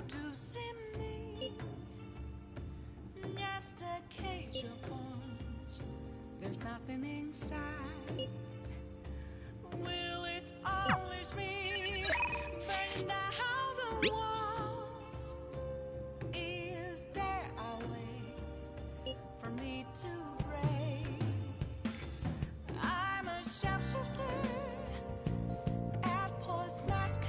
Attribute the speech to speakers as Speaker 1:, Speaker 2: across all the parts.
Speaker 1: to see me. Just a cage of bones. There's nothing inside. Will it always be burning down the walls? Is there a way for me to break? I'm a sharpshooter at Post Masquerade.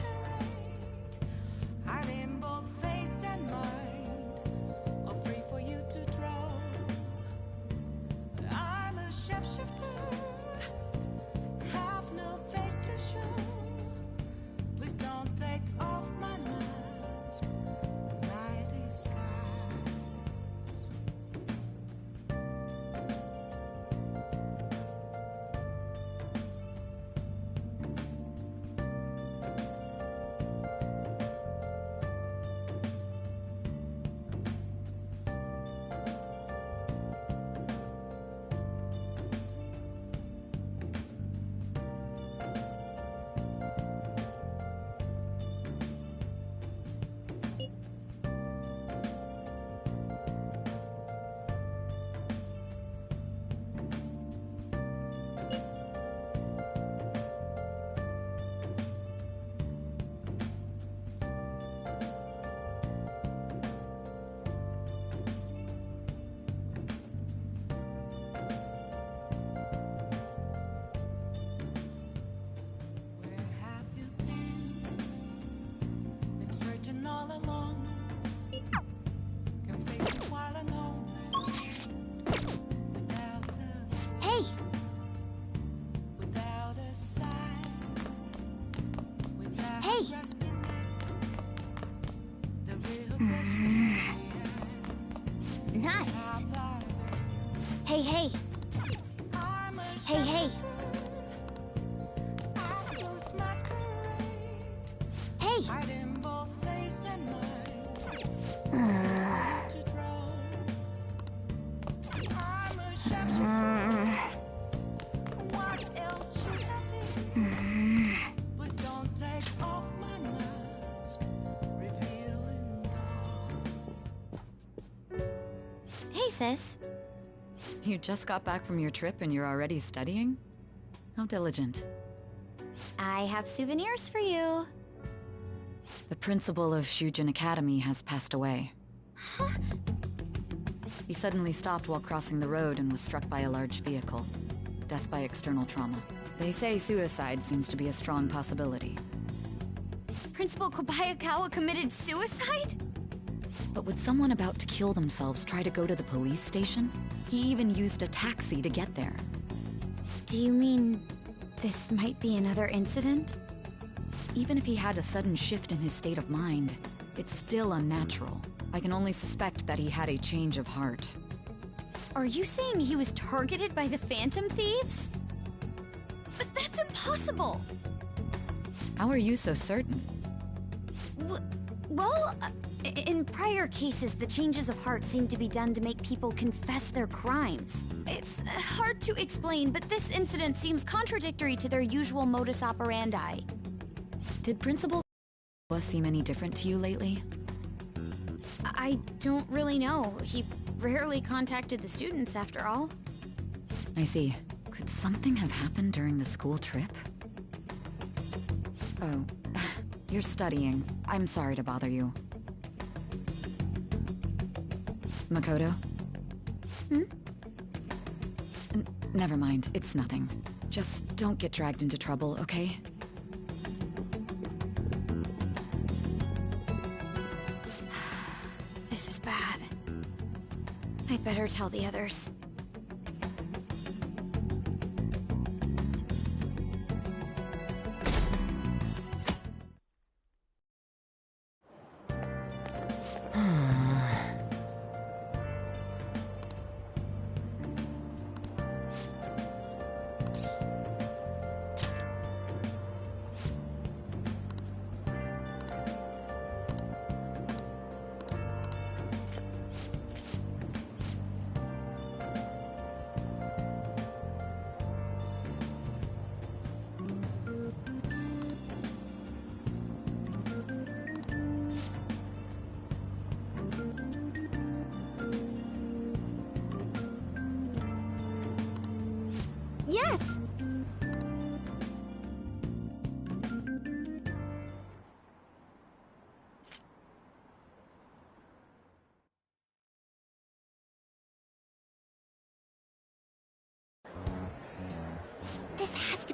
Speaker 1: I'm in both face and mind, all free for you to draw. I'm a shapeshifter, have no face to show. Please don't take off my mask, my disguise. Where have you been searching all along? Can face it while alone without
Speaker 2: Hey!
Speaker 1: without a sign, without
Speaker 2: Hey!
Speaker 1: resting the real questions we ask.
Speaker 2: Nice!
Speaker 1: How far
Speaker 2: Hey, hey!
Speaker 1: I'm a
Speaker 2: Hey, hey!
Speaker 1: Post Masquerade.
Speaker 2: Hey!
Speaker 1: Hide in both face and mind to draw. I'm a shapeshifter. What else should I be? Please don't take off my mask, revealing dawn.
Speaker 2: Hey, sis.
Speaker 3: You just got back from your trip and you're already studying? How diligent.
Speaker 2: I have souvenirs for you.
Speaker 3: The principal of Shujin Academy has passed away. He suddenly stopped while crossing the road and was struck by a large vehicle. Death by external trauma. They say suicide seems to be a strong possibility.
Speaker 2: Principal Kobayakawa committed suicide?
Speaker 3: But would someone about to kill themselves try to go to the police station? He even used a taxi to get there.
Speaker 2: Do you mean this might be another incident?
Speaker 3: Even if he had a sudden shift in his state of mind, it's still unnatural. I can only suspect that he had a change of heart.
Speaker 2: Are you saying he was targeted by the Phantom Thieves? But that's impossible!
Speaker 3: How are you so certain?
Speaker 2: Well, in prior cases, the changes of heart seem to be done to make people confess their crimes. It's hard to explain, but this incident seems contradictory to their usual modus operandi.
Speaker 3: Did Principal seem any different to you lately?
Speaker 2: I don't really know. He rarely contacted the students, after all.
Speaker 3: I see. Could something have happened during the school trip? Oh, you're studying. I'm sorry to bother you. Makoto? Never mind, it's nothing. Just don't get dragged into trouble, okay?
Speaker 2: This is bad. I better tell the others.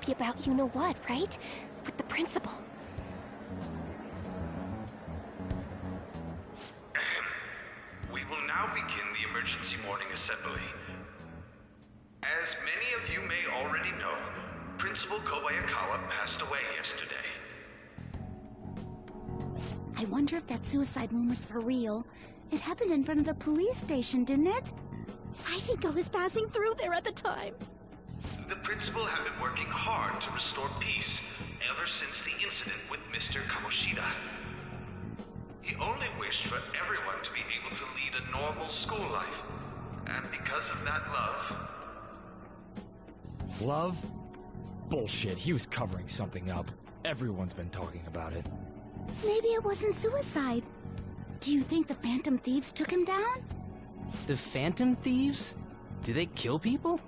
Speaker 4: be about you-know-what, right? With the principal.
Speaker 5: We will now begin the emergency morning assembly. As many of you may already know, Principal Kobayakawa passed away yesterday.
Speaker 4: I wonder if that suicide rumor's for real. It happened in front of the police station, didn't it? I think I was passing through there at the time.
Speaker 5: The principal had been working hard to restore peace ever since the incident with Mr. Kamoshida. He only wished for everyone to be able to lead a normal school life. And because of that love...
Speaker 6: Love? Bullshit, he was covering something up. Everyone's been talking about it.
Speaker 4: Maybe it wasn't suicide. Do you think the Phantom Thieves took him down?
Speaker 7: The Phantom Thieves? Do they kill people?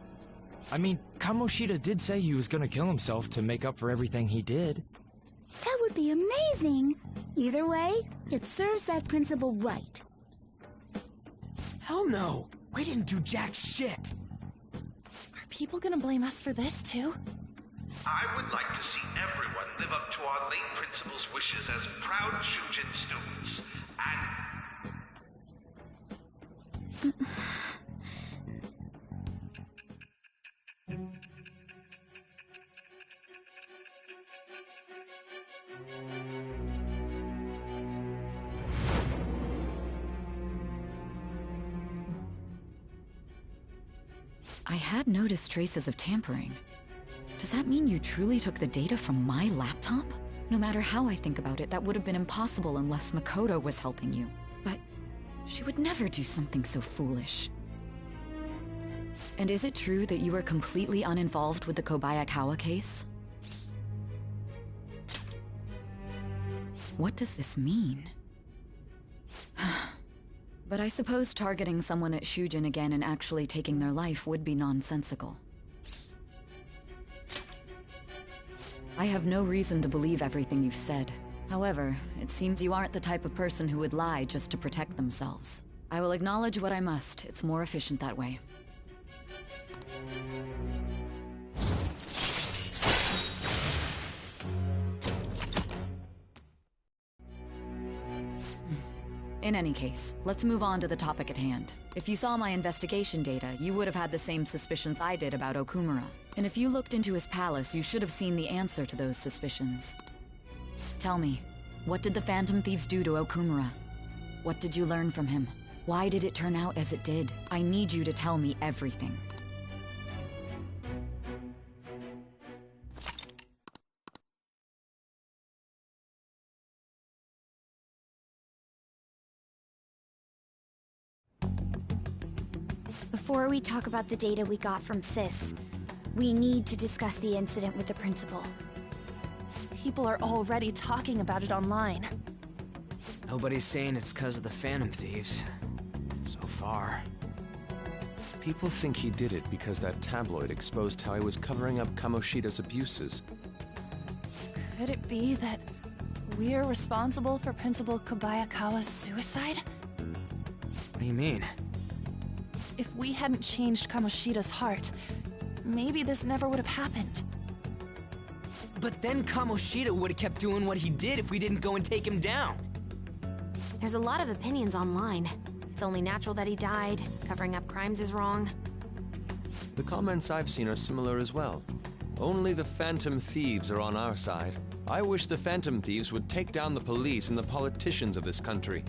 Speaker 6: I mean, Kamoshida did say he was gonna kill himself to make up for everything he did.
Speaker 4: That would be amazing. Either way, it serves that principal right.
Speaker 7: Hell no! We didn't do jack shit!
Speaker 8: Are people gonna blame us for this, too?
Speaker 5: I would like to see everyone live up to our late principal's wishes as proud Shujin students, and...
Speaker 3: I had noticed traces of tampering. Does that mean you truly took the data from my laptop? No matter how I think about it, that would have been impossible unless Makoto was helping you. But she would never do something so foolish. And is it true that you were completely uninvolved with the Kobayakawa case? What does this mean? But I suppose targeting someone at Shujin again and actually taking their life would be nonsensical. I have no reason to believe everything you've said. However, it seems you aren't the type of person who would lie just to protect themselves. I will acknowledge what I must. It's more efficient that way. In any case, let's move on to the topic at hand. If you saw my investigation data, you would have had the same suspicions I did about Okumura. And if you looked into his palace, you should have seen the answer to those suspicions. Tell me, what did the Phantom Thieves do to Okumura? What did you learn from him? Why did it turn out as it did? I need you to tell me everything.
Speaker 2: Before we talk about the data we got from Sis, we need to discuss the incident with the principal.
Speaker 8: People are already talking about it online.
Speaker 7: Nobody's saying it's because of the Phantom Thieves. So far.
Speaker 9: People think he did it because that tabloid exposed how he was covering up Kamoshida's abuses.
Speaker 8: Could it be that we're responsible for Principal Kobayakawa's suicide?
Speaker 7: What do you mean?
Speaker 8: If we hadn't changed Kamoshida's heart, maybe this never would have happened.
Speaker 7: But then Kamoshida would have kept doing what he did if we didn't go and take him down.
Speaker 4: There's a lot of opinions online. It's only natural that he died. Covering up crimes is wrong.
Speaker 9: The comments I've seen are similar as well. Only the Phantom Thieves are on our side. I wish the Phantom Thieves would take down the police and the politicians of this country.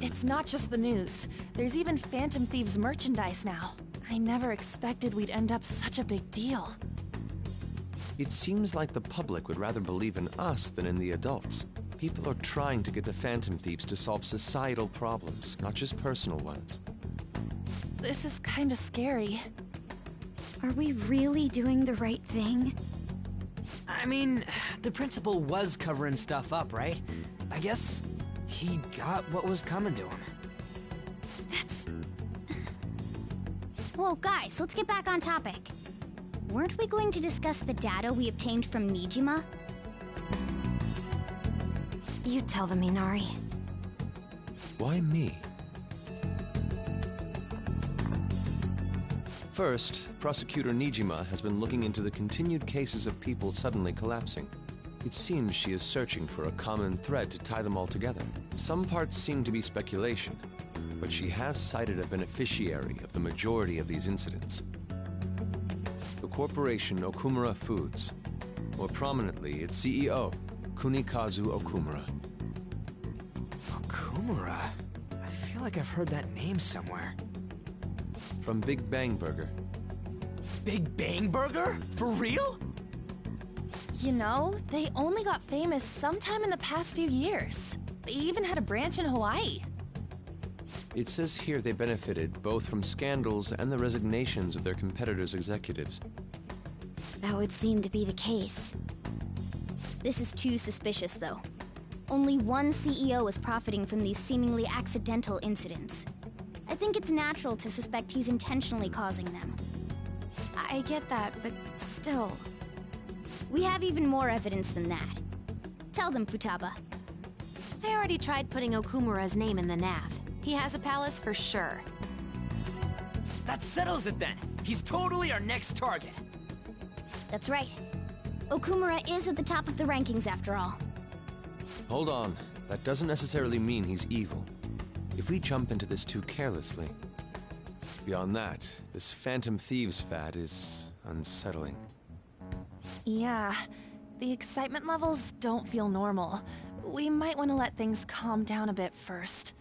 Speaker 8: It's not just the news. There's even Phantom Thieves merchandise now. I never expected we'd end up such a big deal.
Speaker 9: It seems like the public would rather believe in us than in the adults. People are trying to get the Phantom Thieves to solve societal problems, not just personal ones.
Speaker 8: This is kinda scary.
Speaker 2: Are we really doing the right thing?
Speaker 7: I mean, the principal was covering stuff up, right? I guess he got what was coming to him.
Speaker 2: That's...
Speaker 10: Whoa, guys, let's get back on topic. Weren't we going to discuss the data we obtained from Nijima?
Speaker 4: You tell them, Minari.
Speaker 9: Why me? First, Prosecutor Nijima has been looking into the continued cases of people suddenly collapsing. It seems she is searching for a common thread to tie them all together. Some parts seem to be speculation, but she has cited a beneficiary of the majority of these incidents. The corporation Okumura Foods, more prominently its CEO, Kunikazu Okumura.
Speaker 7: Okumura? I feel like I've heard that name somewhere.
Speaker 9: From Big Bang Burger.
Speaker 7: Big Bang Burger? For real?
Speaker 8: You know, they only got famous sometime in the past few years. They even had a branch in Hawaii.
Speaker 9: It says here they benefited both from scandals and the resignations of their competitors' executives.
Speaker 2: That would seem to be the case.
Speaker 10: This is too suspicious, though. Only one CEO is profiting from these seemingly accidental incidents. I think it's natural to suspect he's intentionally causing them.
Speaker 2: I get that, but still.
Speaker 10: We have even more evidence than that. Tell them, Futaba.
Speaker 11: I already tried putting Okumura's name in the nav. He has a palace for sure.
Speaker 7: That settles it then! He's totally our next target!
Speaker 10: That's right. Okumura is at the top of the rankings after all.
Speaker 9: Hold on. That doesn't necessarily mean he's evil. If we jump into this too carelessly. Beyond that, this Phantom Thieves fad is unsettling.
Speaker 8: Yeah, the excitement levels don't feel normal. We might want to let things calm down a bit first.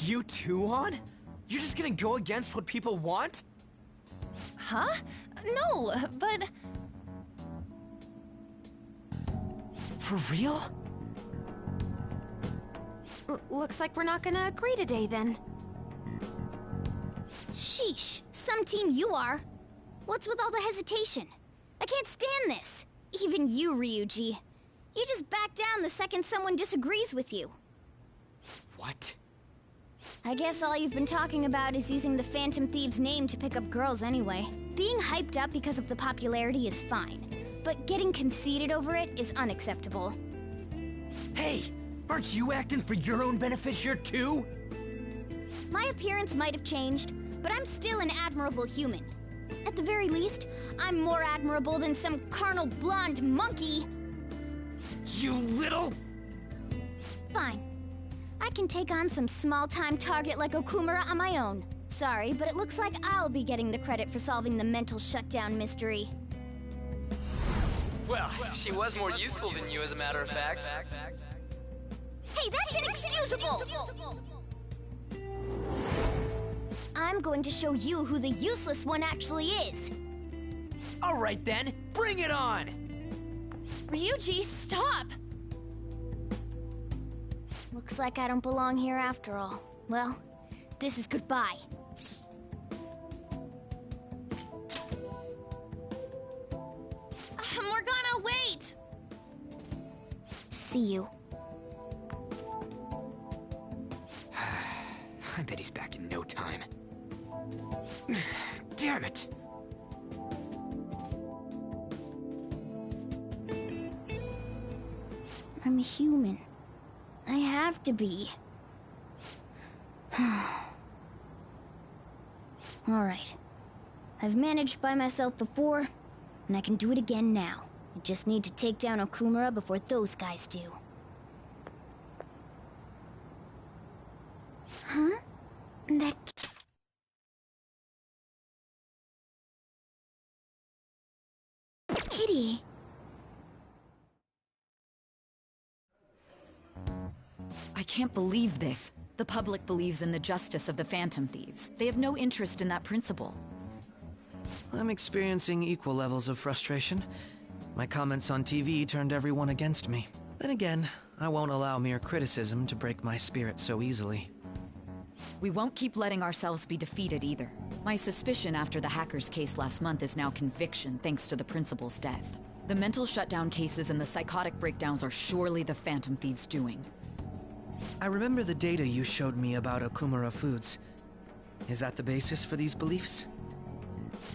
Speaker 7: You too, On? You're just gonna go against what people want?
Speaker 8: Huh? No, but...
Speaker 7: For real?
Speaker 11: Looks like we're not gonna agree today, then.
Speaker 10: Sheesh, some team you are. What's with all the hesitation? I can't stand this. Even you, Ryuji. You just back down the second someone disagrees with you.
Speaker 7: What?
Speaker 10: I guess all you've been talking about is using the Phantom Thieves' name to pick up girls anyway. Being hyped up because of the popularity is fine, but getting conceited over it is unacceptable.
Speaker 7: Hey! Aren't you acting for your own benefit here too?
Speaker 10: My appearance might have changed, but I'm still an admirable human. At the very least, I'm more admirable than some carnal blonde monkey.
Speaker 7: You little...
Speaker 10: Fine. I can take on some small-time target like Okumura on my own. Sorry, but it looks like I'll be getting the credit for solving the mental shutdown mystery.
Speaker 12: Well, she was more useful than you, as a matter of fact.
Speaker 10: Hey, that's inexcusable! I'm going to show you who the useless one actually is.
Speaker 7: Alright then, bring it on!
Speaker 8: Ryuji, stop!
Speaker 10: Looks like I don't belong here after all. Well, this is goodbye.
Speaker 8: Morgana, wait!
Speaker 10: See you.
Speaker 7: I bet he's back in no time. Damn it!
Speaker 10: I'm a human. I have to be. Alright. I've managed by myself before, and I can do it again now. I just need to take down Okumura before those guys do. Huh? That... Kitty.
Speaker 3: I can't believe this. The public believes in the justice of the Phantom Thieves. They have no interest in that principle.
Speaker 13: I'm experiencing equal levels of frustration. My comments on TV turned everyone against me. Then again, I won't allow mere criticism to break my spirit so easily.
Speaker 3: We won't keep letting ourselves be defeated either. My suspicion after the hackers case last month is now conviction thanks to the principal's death. The mental shutdown cases and the psychotic breakdowns are surely the Phantom Thieves' doing.
Speaker 13: I remember the data you showed me about Okumura Foods. Is that the basis for these beliefs?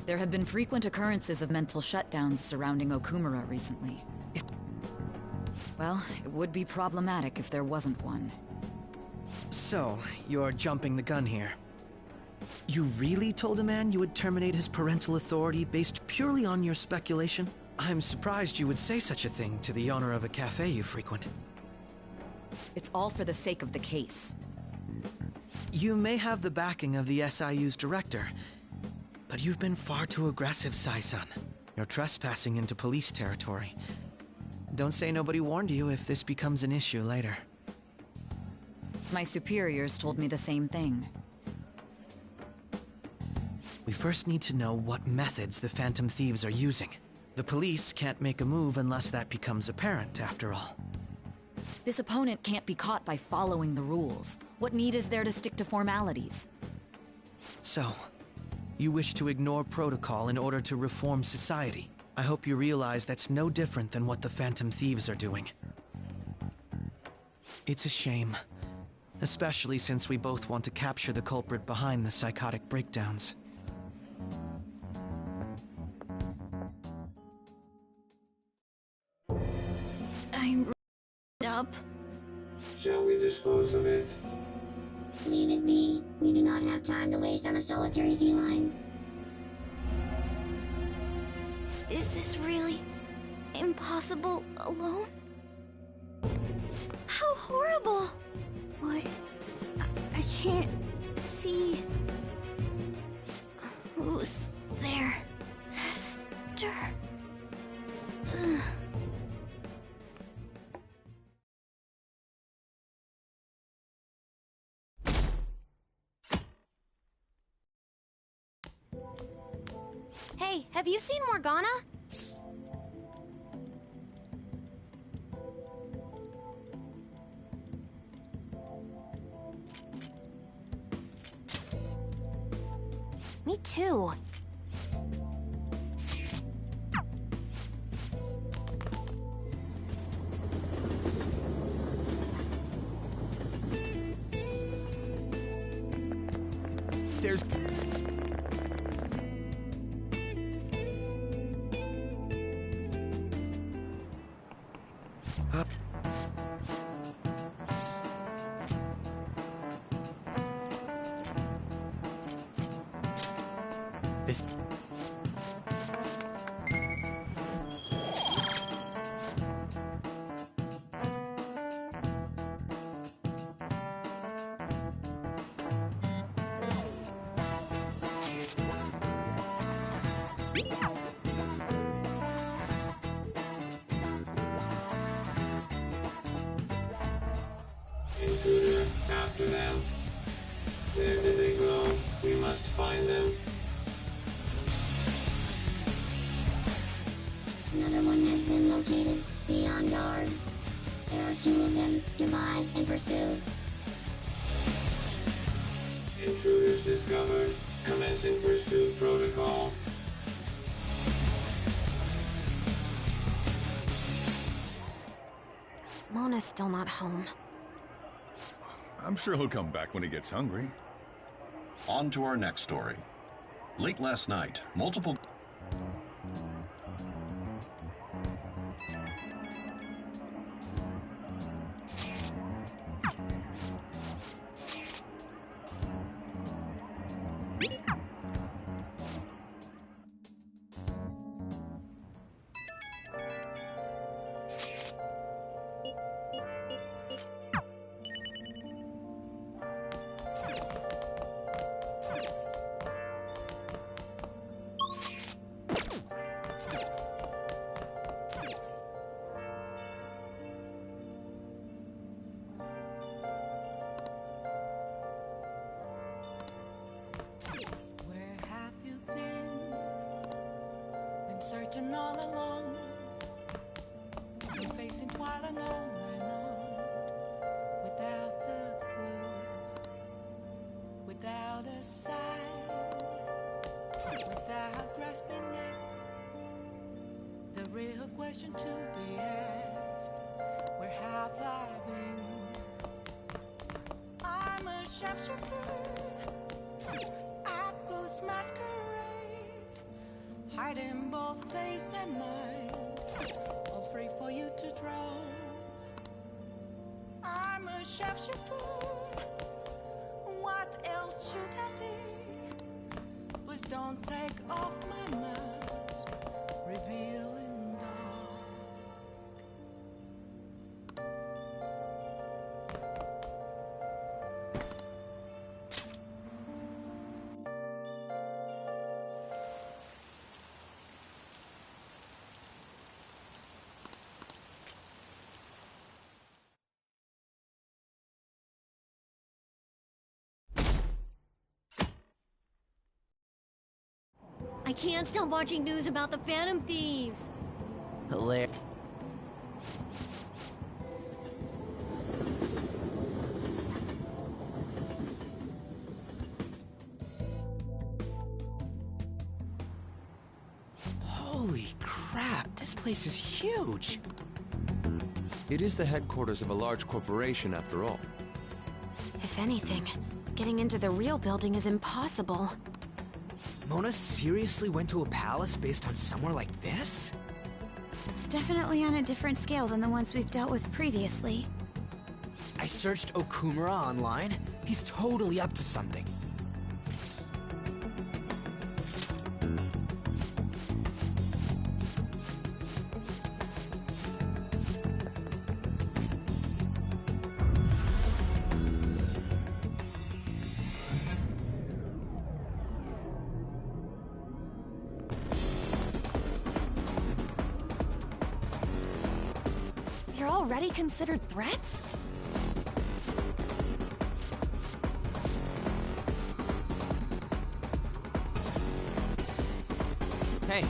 Speaker 3: There have been frequent occurrences of mental shutdowns surrounding Okumura recently. Well, it would be problematic if there wasn't one.
Speaker 13: So, you're jumping the gun here. You really told a man you would terminate his parental authority based purely on your speculation? I'm surprised you would say such a thing to the owner of a cafe you frequent.
Speaker 3: It's all for the sake of the case.
Speaker 13: You may have the backing of the SIU's director, but you've been far too aggressive, Sai-san. You're trespassing into police territory. Don't say nobody warned you if this becomes an issue later.
Speaker 3: My superiors told me the same thing.
Speaker 13: We first need to know what methods the Phantom Thieves are using. The police can't make a move unless that becomes apparent, after all.
Speaker 3: This opponent can't be caught by following the rules. What need is there to stick to formalities?
Speaker 13: So, you wish to ignore protocol in order to reform society. I hope you realize that's no different than what the Phantom Thieves are doing. It's a shame. Especially since we both want to capture the culprit behind the psychotic breakdowns.
Speaker 2: I'm up.
Speaker 14: Shall we dispose of it?
Speaker 15: Leave it be. We do not have time to waste on a solitary feline.
Speaker 2: Is this really impossible alone? How horrible! What? I can't see. Who's there? Hester. Ugh.
Speaker 10: Hey, have you seen Morgana? Me too.
Speaker 6: There's... This...
Speaker 14: Intruder, after them. Where did they go? We must find them.
Speaker 15: Another one has been located. Be on guard. There are 2 of them. Divide and pursue.
Speaker 14: Intruders discovered. Commencing pursuit protocol.
Speaker 11: Mona's still not home.
Speaker 16: I'm sure he'll come back when he gets hungry.
Speaker 17: On to our next story. Late last night, multiple...
Speaker 1: Where have you been? Been searching all along. Been facing twilight on and on. Without a clue. Without a sign. Without grasping it. The real question to be asked. Where have I been? I'm a sharpshooter. Masquerade, hiding both face and mind, all free for you to draw. I'm a sharpshooter. What else should I be? Please don't take off my mask, revealing dark.
Speaker 18: I can't stop watching news about the Phantom Thieves.
Speaker 7: Hilarious. Holy crap, this place is huge.
Speaker 9: It is the headquarters of a large corporation after all.
Speaker 11: If anything, getting into the real building is impossible.
Speaker 7: Mona seriously went to a palace based on somewhere like this?
Speaker 2: It's definitely on a different scale than the ones we've dealt with previously.
Speaker 7: I searched Okumura online. He's totally up to something.
Speaker 8: You're already considered threats?
Speaker 7: Hey.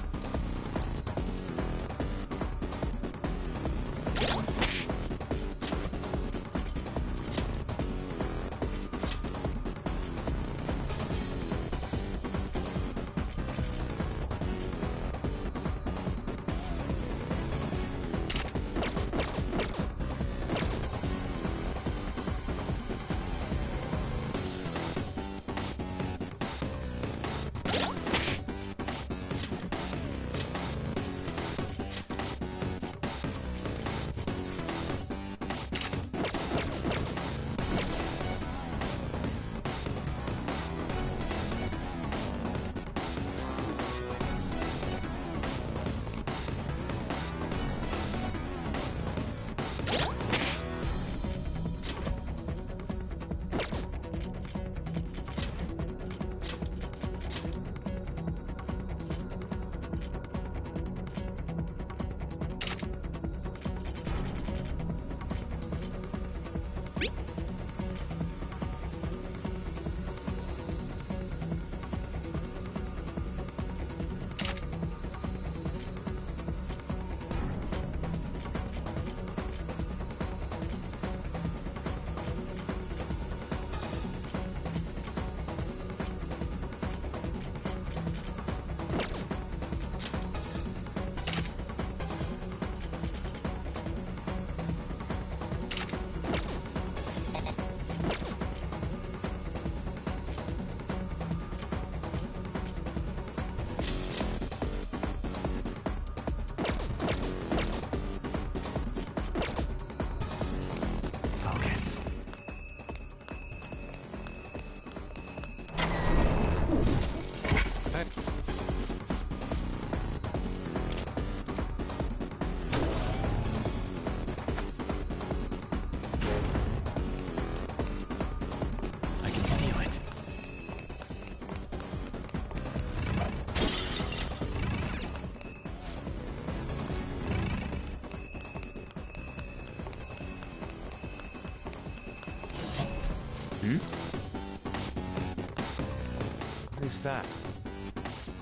Speaker 9: What is that?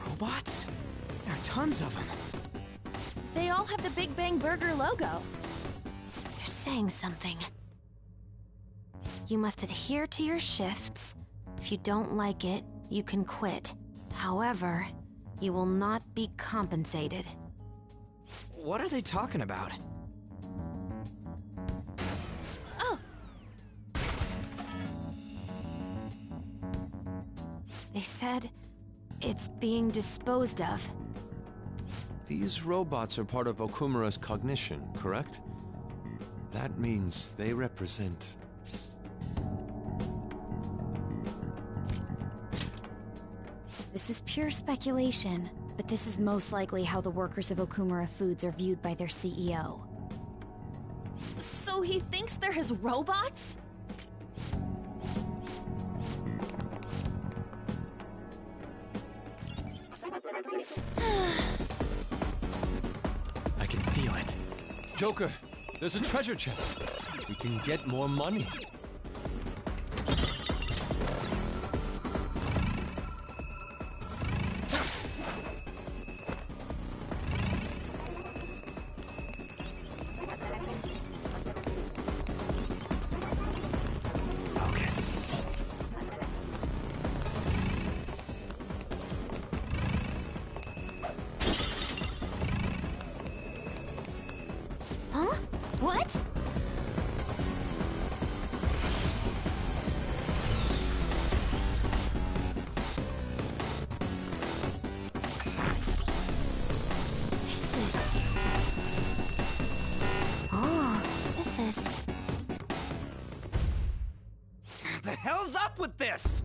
Speaker 7: Robots? There are tons of them.
Speaker 8: They all have the Big Bang Burger logo.
Speaker 11: They're saying something. You must adhere to your shifts. If you don't like it, you can quit. However, you will not be compensated.
Speaker 7: What are they talking about?
Speaker 8: Oh!
Speaker 11: They said it's being disposed of.
Speaker 9: These robots are part of Okumura's cognition, correct? That means they represent...
Speaker 11: The
Speaker 2: This is pure speculation, but this is most likely how the workers of Okumura Foods are viewed by their CEO.
Speaker 8: So he thinks they're his robots?
Speaker 6: I can feel it.
Speaker 9: Joker, there's a treasure chest. We can get more money.
Speaker 6: Focus.
Speaker 10: Huh? What?
Speaker 11: This is...
Speaker 7: The hell's up with this?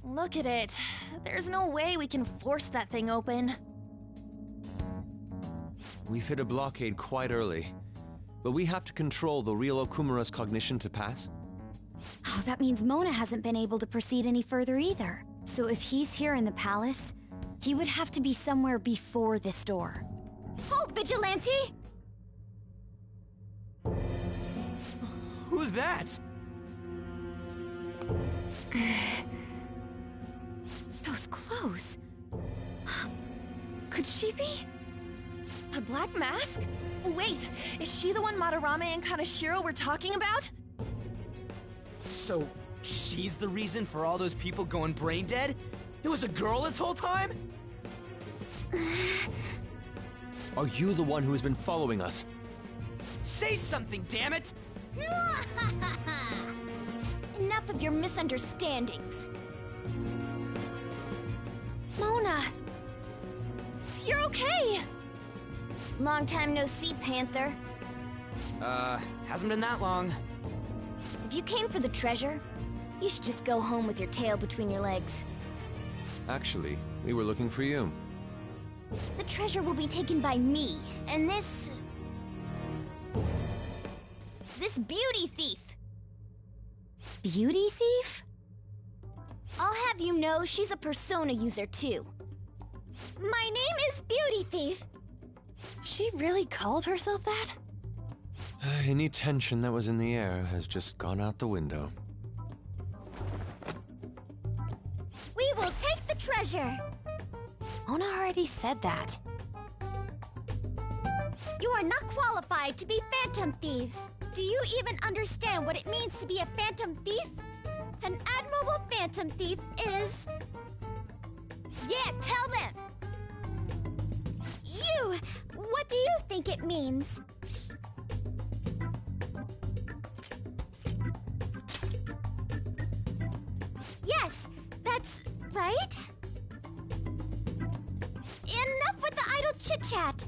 Speaker 8: Look at it. There's no way we can force that thing open.
Speaker 9: We've hit a blockade quite early, but we have to control the real Okumura's cognition to pass.
Speaker 2: Oh, that means Mona hasn't been able to proceed any further either. So if he's here in the palace, he would have to be somewhere before this door.
Speaker 10: Halt, Vigilante!
Speaker 7: Who's that?
Speaker 2: Those clothes. Could she be?
Speaker 8: A black mask? Wait, is she the one Madarame and Kaneshiro were talking about?
Speaker 7: So, she's the reason for all those people going brain dead? It was a girl this whole time?
Speaker 9: Are you the one who has been following us?
Speaker 7: Say something, damn it!
Speaker 10: Enough of your misunderstandings. Mona!
Speaker 8: You're okay!
Speaker 10: Long time no see, Panther.
Speaker 7: Hasn't been that long.
Speaker 10: If you came for the treasure, you should just go home with your tail between your legs.
Speaker 9: Actually, we were looking for you.
Speaker 10: The treasure will be taken by me, and this beauty thief.
Speaker 2: Beauty thief?
Speaker 10: I'll have you know she's a Persona user too. My name is Beauty Thief.
Speaker 8: She really called herself that?
Speaker 9: Any tension that was in the air has just gone out the window.
Speaker 10: We will take the treasure.
Speaker 11: Mona already said that.
Speaker 10: You are not qualified to be phantom thieves. Do you even understand what it means to be a phantom thief? An admirable phantom thief is... Yeah, tell them! You! What do you think it means? Yes, that's right. Enough with the idle chit-chat.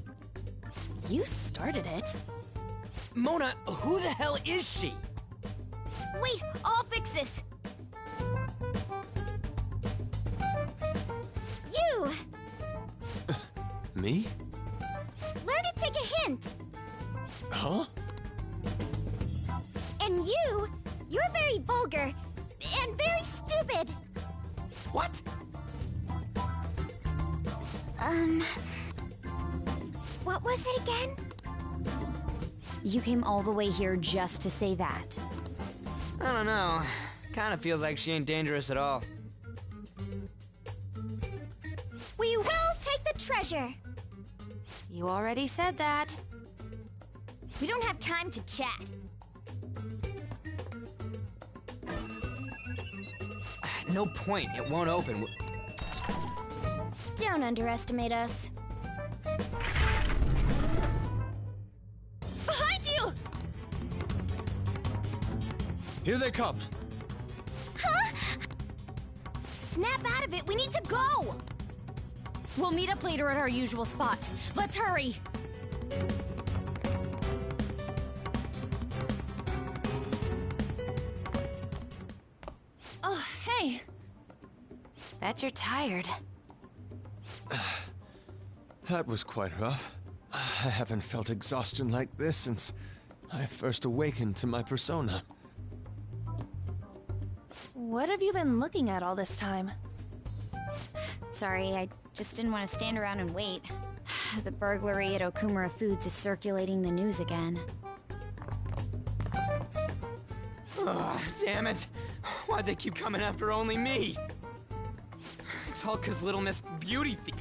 Speaker 8: You started it.
Speaker 7: Mona, who the hell is she?
Speaker 10: Wait, I'll fix this. You!
Speaker 9: Me?
Speaker 10: Learn to take a hint.
Speaker 9: Huh?
Speaker 10: And you're very vulgar and very stupid.
Speaker 7: What?
Speaker 10: What was it again?
Speaker 2: You came all the way here just to say that.
Speaker 7: I don't know. Kinda feels like she ain't dangerous at all.
Speaker 10: We will take the treasure.
Speaker 11: You already said that.
Speaker 10: We don't have time to chat.
Speaker 7: No point. It won't open.
Speaker 10: Don't underestimate us.
Speaker 8: Behind you!
Speaker 6: Here they come.
Speaker 10: Huh? Snap out of it. We need to go.
Speaker 2: We'll meet up later at our usual spot. Let's hurry.
Speaker 8: Oh, hey.
Speaker 11: Bet you're tired.
Speaker 9: That was quite rough. I haven't felt exhaustion like this since I first awakened to my persona.
Speaker 8: What have you been looking at all this time?
Speaker 2: Sorry, I just didn't want to stand around and wait. The burglary at Okumura Foods is circulating the news again.
Speaker 7: Ugh, damn it! Why'd they keep coming after only me? It's all 'cause Little Miss Beauty Thief.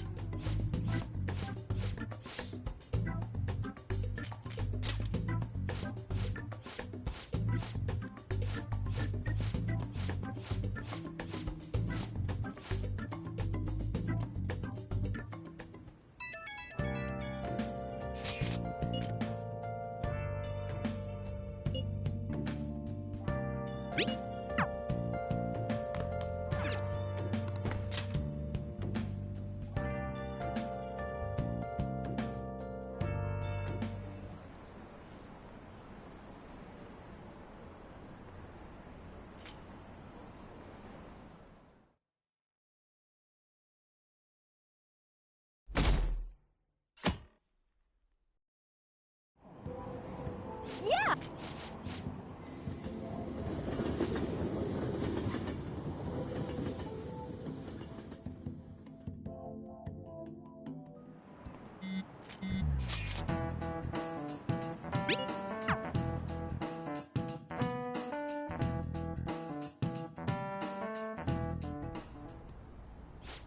Speaker 2: Yeah!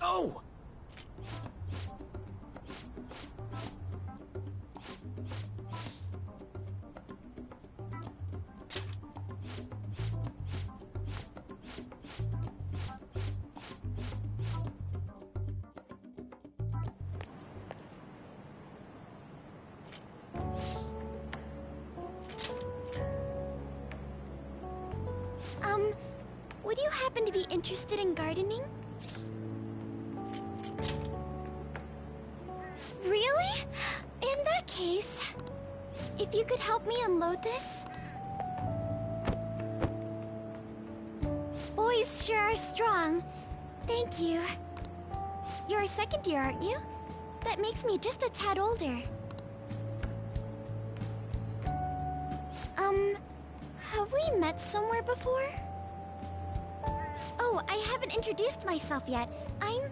Speaker 7: Oh!
Speaker 4: Would you happen to be interested in gardening? Really? In that case, if you could help me unload this? Boys sure are strong. Thank you. You're a second year, aren't you? That makes me just a tad older. Have we met somewhere before? Oh, I haven't introduced myself yet. I'm...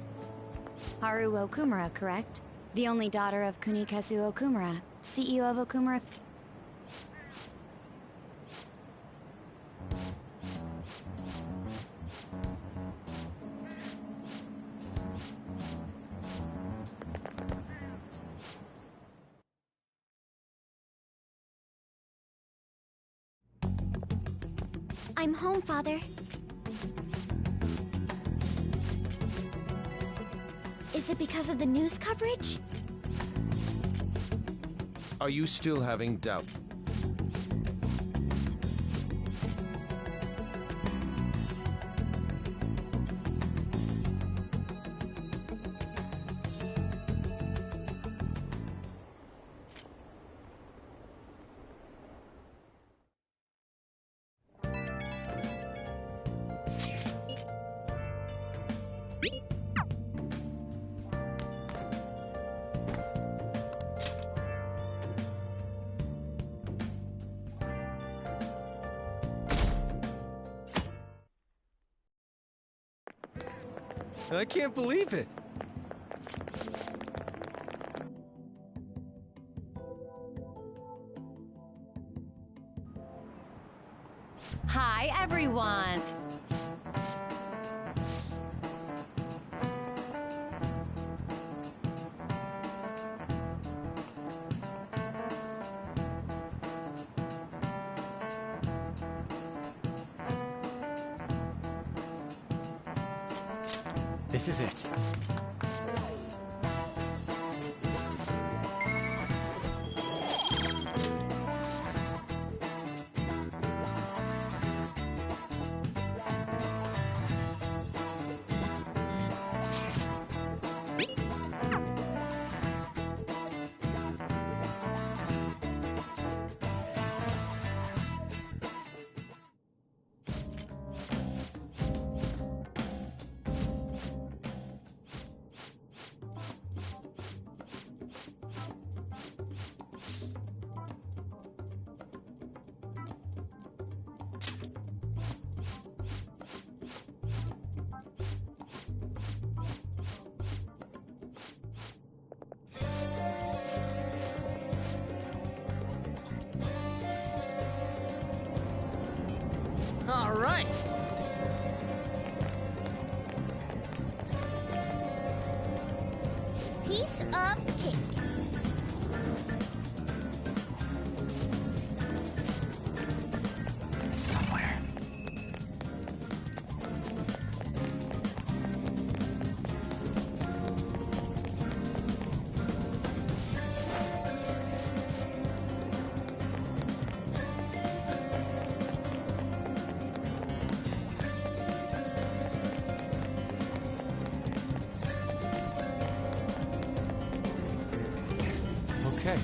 Speaker 2: Haru Okumura, correct? The only daughter of Kunikazu Okumura, CEO of Okumura...
Speaker 4: I'm home, Father. Is it because of the news coverage?
Speaker 9: Are you still having doubts?
Speaker 6: I can't believe it!
Speaker 19: Hi, everyone!
Speaker 6: This is it.
Speaker 7: All right.
Speaker 10: Piece of cake.
Speaker 7: Somewhere.
Speaker 9: Okay.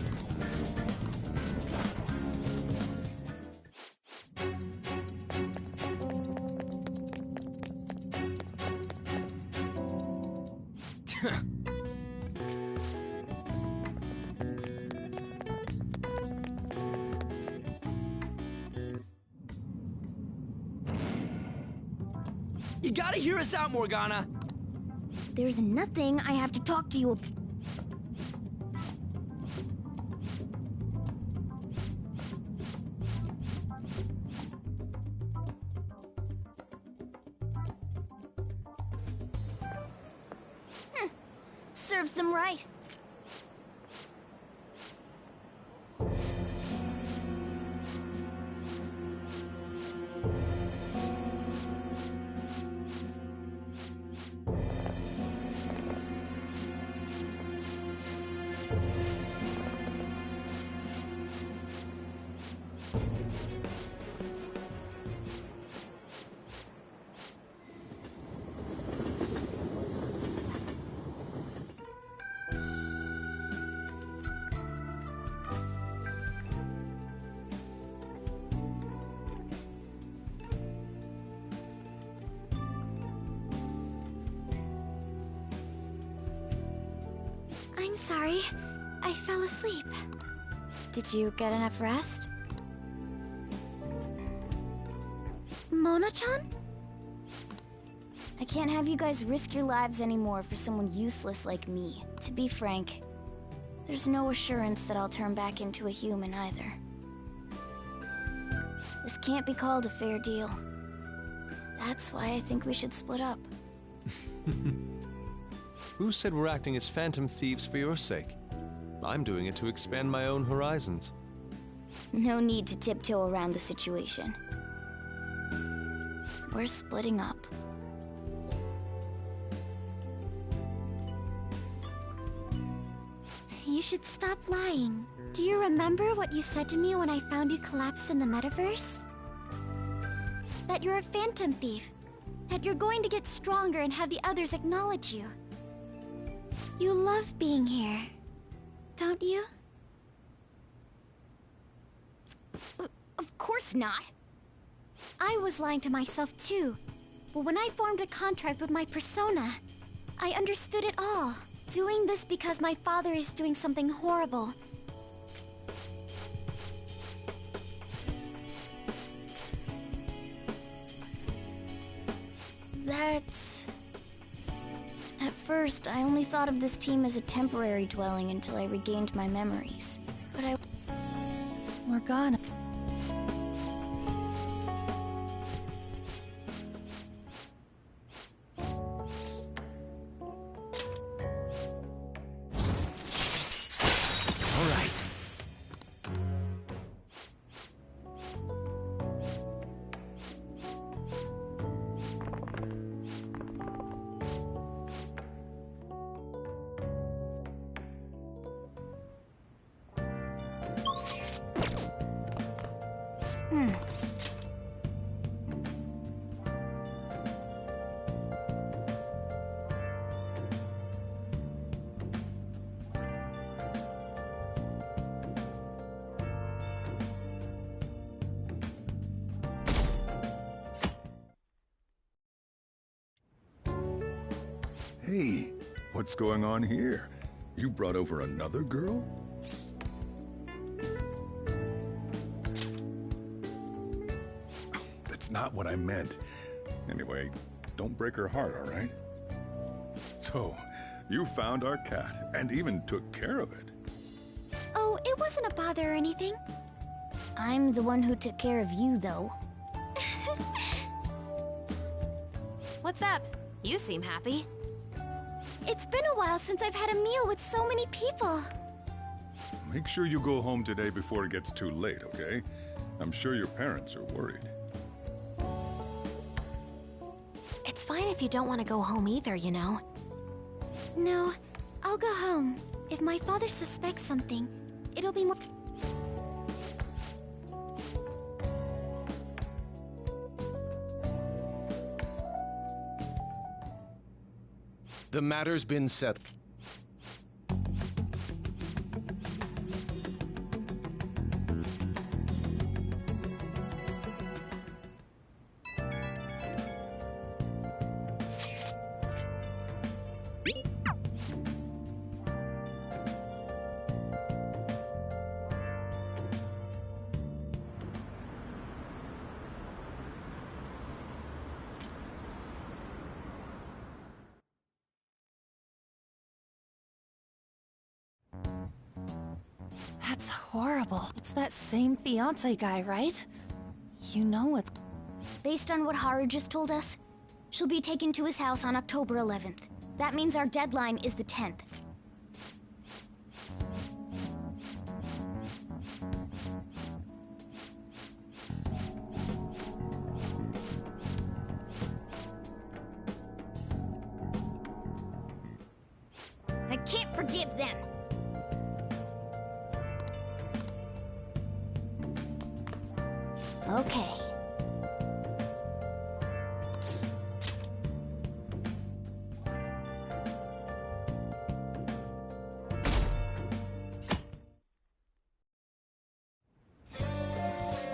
Speaker 7: You gotta hear us out, Morgana.
Speaker 10: There's nothing I have to talk to you about. Serves them right.
Speaker 4: I'm sorry. I fell asleep.
Speaker 2: Did you get enough rest?
Speaker 4: Mona-chan?
Speaker 10: I can't have you guys risk your lives anymore for someone useless like me. To be frank, there's no assurance that I'll turn back into a human either. This can't be called a fair deal. That's why I think we should split up.
Speaker 9: Who said we're acting as phantom thieves for your sake? I'm doing it to expand my own horizons.
Speaker 10: No need to tiptoe around the situation. We're splitting up.
Speaker 4: You should stop lying. Do you remember what you said to me when I found you collapsed in the metaverse? That you're a phantom thief. That you're going to get stronger and have the others acknowledge you. You love being here, don't you?
Speaker 10: Of course not.
Speaker 4: I was lying to myself too. But when I formed a contract with my persona, I understood it all. Doing this because my father is doing something horrible.
Speaker 10: That's... At first, I only thought of this team as a temporary dwelling until I regained my memories. But I...
Speaker 8: Morgana.
Speaker 7: All right.
Speaker 16: Hey, what's going on here? You brought over another girl? That's not what I meant. Anyway, don't break her heart, all right? So, you found our cat and even took care of it.
Speaker 4: Oh, it wasn't a bother or anything.
Speaker 10: I'm the one who took care of you, though.
Speaker 11: What's up? You seem happy.
Speaker 4: It's been a while since I've had a meal with so many people.
Speaker 16: Make sure you go home today before it gets too late, okay? I'm sure your parents are worried.
Speaker 11: It's fine if you don't want to go home either, you know.
Speaker 4: No, I'll go home. If my father suspects something, it'll be more...
Speaker 6: The matter's been settled.
Speaker 8: That's horrible. It's that same fiancé guy, right? You know what's...
Speaker 10: Based on what Haru just told us, she'll be taken to his house on October 11th. That means our deadline is the 10th. I can't forgive them. Okay.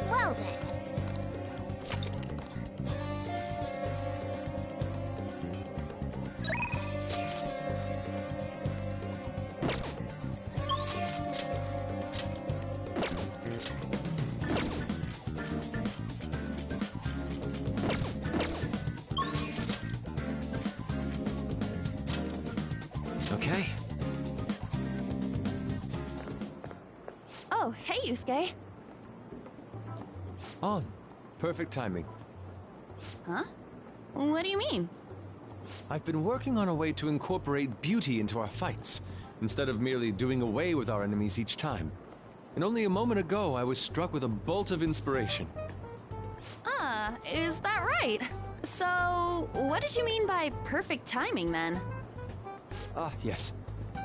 Speaker 10: Well then.
Speaker 13: Okay.
Speaker 8: Oh, hey, Yusuke.
Speaker 9: On. Perfect timing.
Speaker 8: Huh? What do you mean?
Speaker 9: I've been working on a way to incorporate beauty into our fights, instead of merely doing away with our enemies each time. And only a moment ago, I was struck with a bolt of inspiration.
Speaker 8: Ah, is that right? So, what did you mean by perfect timing, then?
Speaker 9: Ah, yes.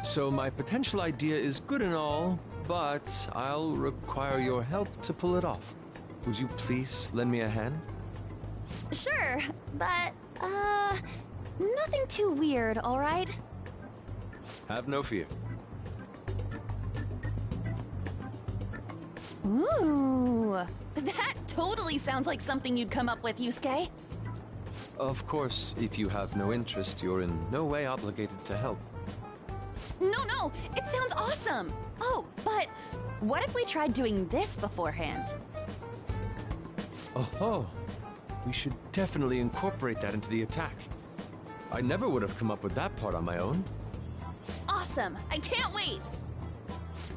Speaker 9: So my potential idea is good and all, but I'll require your help to pull it off. Would you please lend me a hand?
Speaker 8: Sure, but, nothing too weird, alright?
Speaker 9: Have no fear.
Speaker 8: Ooh, that totally sounds like something you'd come up with, Yusuke.
Speaker 9: Of course, if you have no interest, you're in no way obligated to help.
Speaker 8: No, it sounds awesome! Oh, but what if we tried doing this beforehand?
Speaker 9: Oh, we should definitely incorporate that into the attack. I never would have come up with that part on my own.
Speaker 8: Awesome! I can't wait!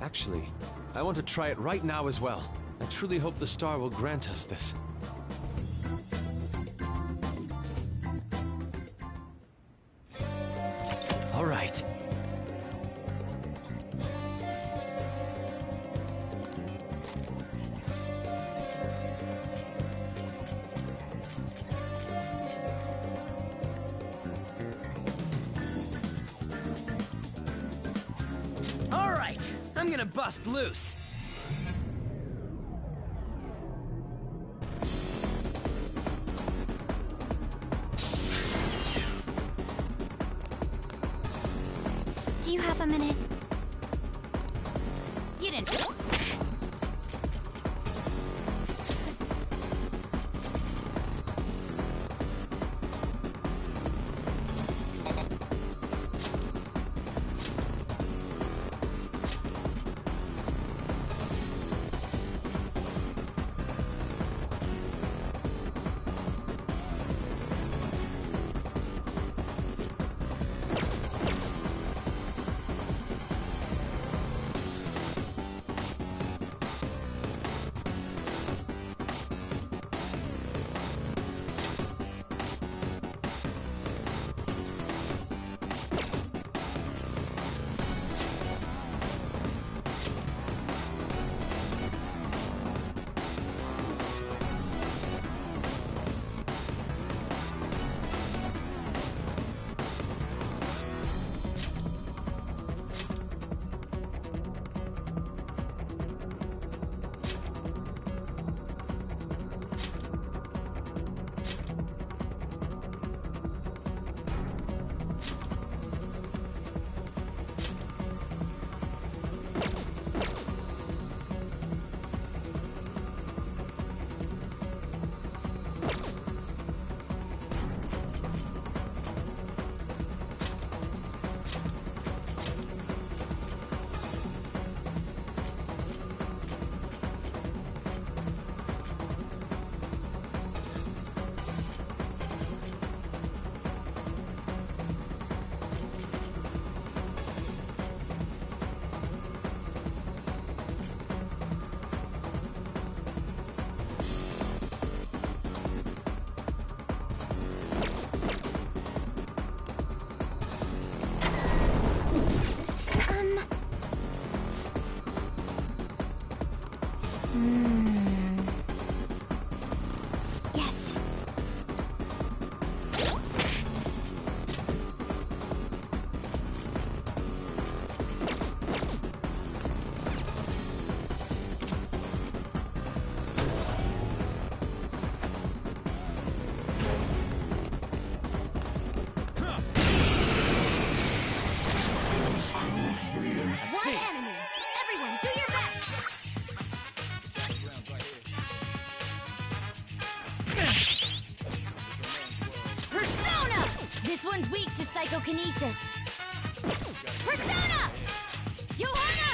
Speaker 9: Actually, I want to try it right now as well. I truly hope the star will grant us this.
Speaker 13: All right.
Speaker 7: All right, I'm gonna bust loose.
Speaker 4: Do you have a minute?
Speaker 10: You didn't.
Speaker 4: Yes.
Speaker 1: One enemy. Everyone, do your best.
Speaker 2: Persona! This one's weak to psychokinesis. Persona! Johanna!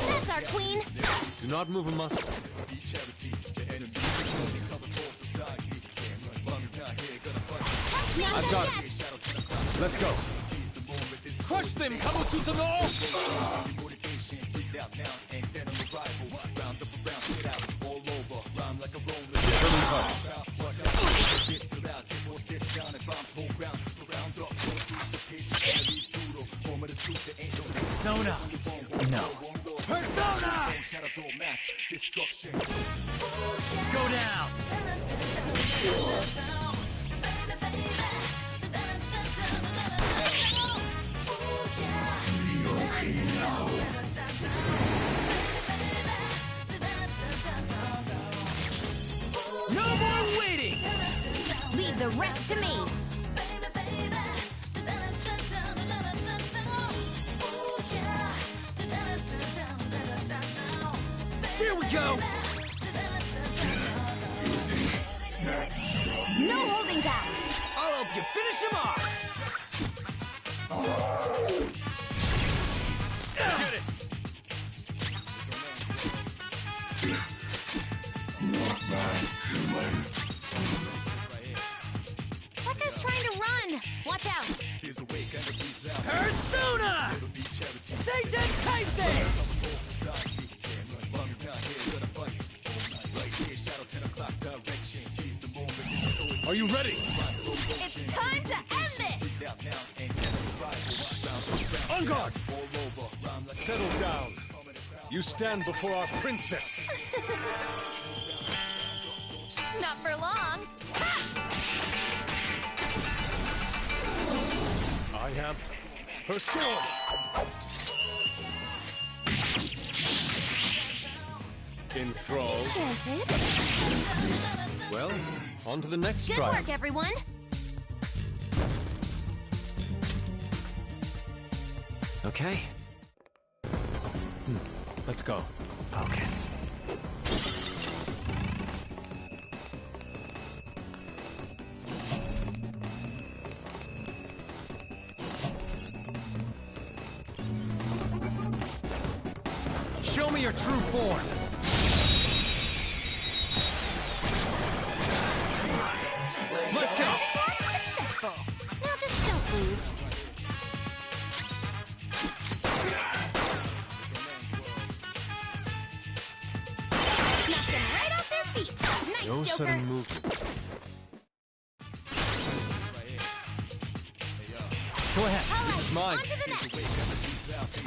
Speaker 10: That's our queen.
Speaker 9: Do not move a muscle.
Speaker 10: I've
Speaker 9: got it. Let's go. Crush them, Kamosusanoo!
Speaker 6: Persona! No. Persona! Go down! No more waiting!
Speaker 2: Leave the rest to me.
Speaker 6: Here we go!
Speaker 2: No holding back.
Speaker 6: I'll help you finish him off! Get it!
Speaker 10: That guy's trying to run. Watch out.
Speaker 6: Persona! Satan Tyson! Are you ready?
Speaker 1: It's time to end this.
Speaker 16: On guard! Settle down. You stand before our princess.
Speaker 1: Not for long.
Speaker 16: I have her sword. Enthralled.
Speaker 10: Enchanted.
Speaker 9: Well, on to the next
Speaker 10: Good
Speaker 9: trial.
Speaker 10: work, everyone.
Speaker 13: Okay,
Speaker 9: Let's go.
Speaker 13: focus.
Speaker 6: Show me your true form! Let's go!
Speaker 10: Successful. Now just don't lose. Knocked them right off their feet. Nice,
Speaker 9: No
Speaker 10: Joker.
Speaker 9: sudden movement.
Speaker 6: Go ahead.
Speaker 10: All right,
Speaker 9: This is mine.
Speaker 10: on to the next.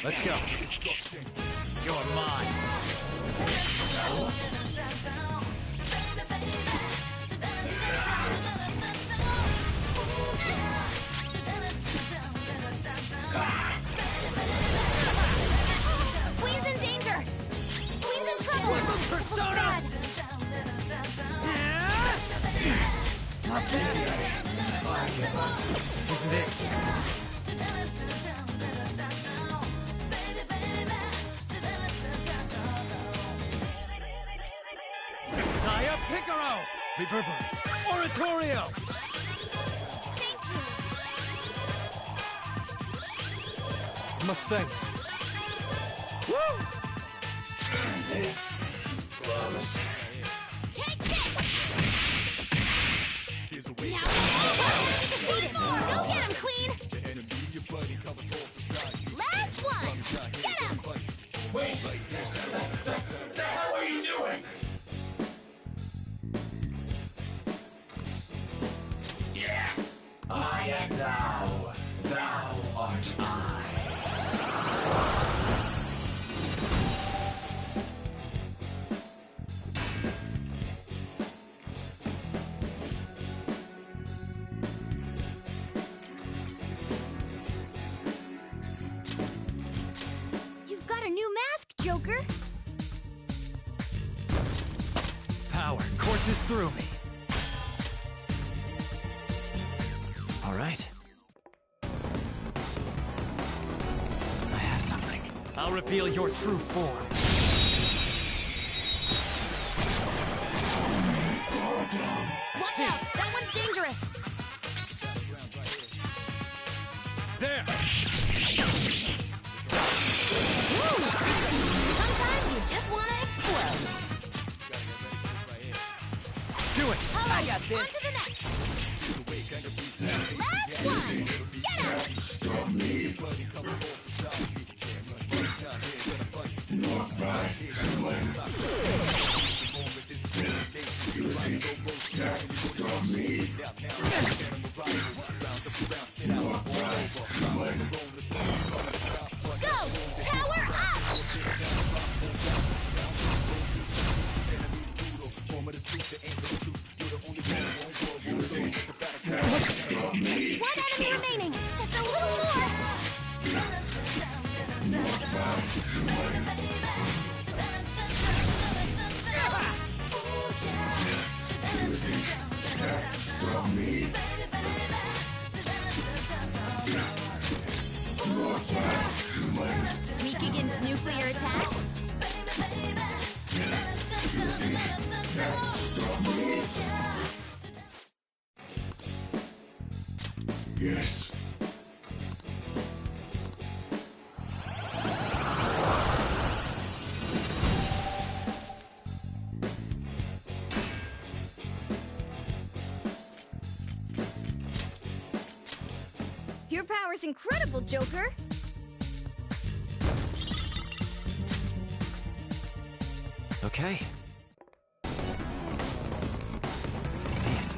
Speaker 6: Let's go. You're mine.
Speaker 10: Queen's in danger. Queen's in trouble.
Speaker 6: Persona! Not bad. This isn't it. Naya Picaro! Reverberate! Oratorio!
Speaker 9: Much thanks.
Speaker 6: Woo!
Speaker 1: this. Promise.
Speaker 10: Take this! Now, go get him, Queen! Last one! Get him!
Speaker 1: Wait! The hell are you doing? Yeah! I am thou. Thou art I.
Speaker 10: You've got a new mask, Joker!
Speaker 7: Power courses through me. All right. I have something. I'll reveal your true form.
Speaker 2: Watch out! That one's dangerous!
Speaker 7: There!
Speaker 2: Woo! Sometimes you just want to explode.
Speaker 7: Do it!
Speaker 10: All right,
Speaker 7: I got this!
Speaker 10: on to the next! Last one! Get him!
Speaker 1: Stop me. Not bad. Stop me.
Speaker 10: Go! Power up! One enemy remaining! Just a little more!
Speaker 1: Stop me.
Speaker 2: Weak against nuclear attack?
Speaker 1: Yes.
Speaker 10: Your power's incredible, Joker!
Speaker 7: Okay. Let's see it.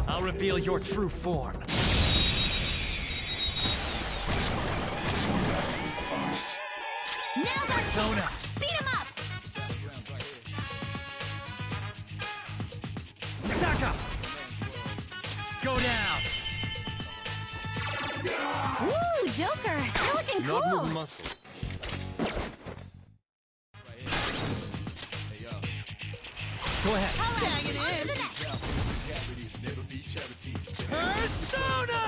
Speaker 7: I'll reveal your true form.
Speaker 10: Now's our
Speaker 7: Persona.
Speaker 10: chance! Beat him up!
Speaker 7: Saka! Go down!
Speaker 10: Ooh, Joker! You're looking
Speaker 9: Not
Speaker 10: cool!
Speaker 9: moving muscle.
Speaker 7: Go ahead.
Speaker 10: All right, on to the next!
Speaker 7: Persona!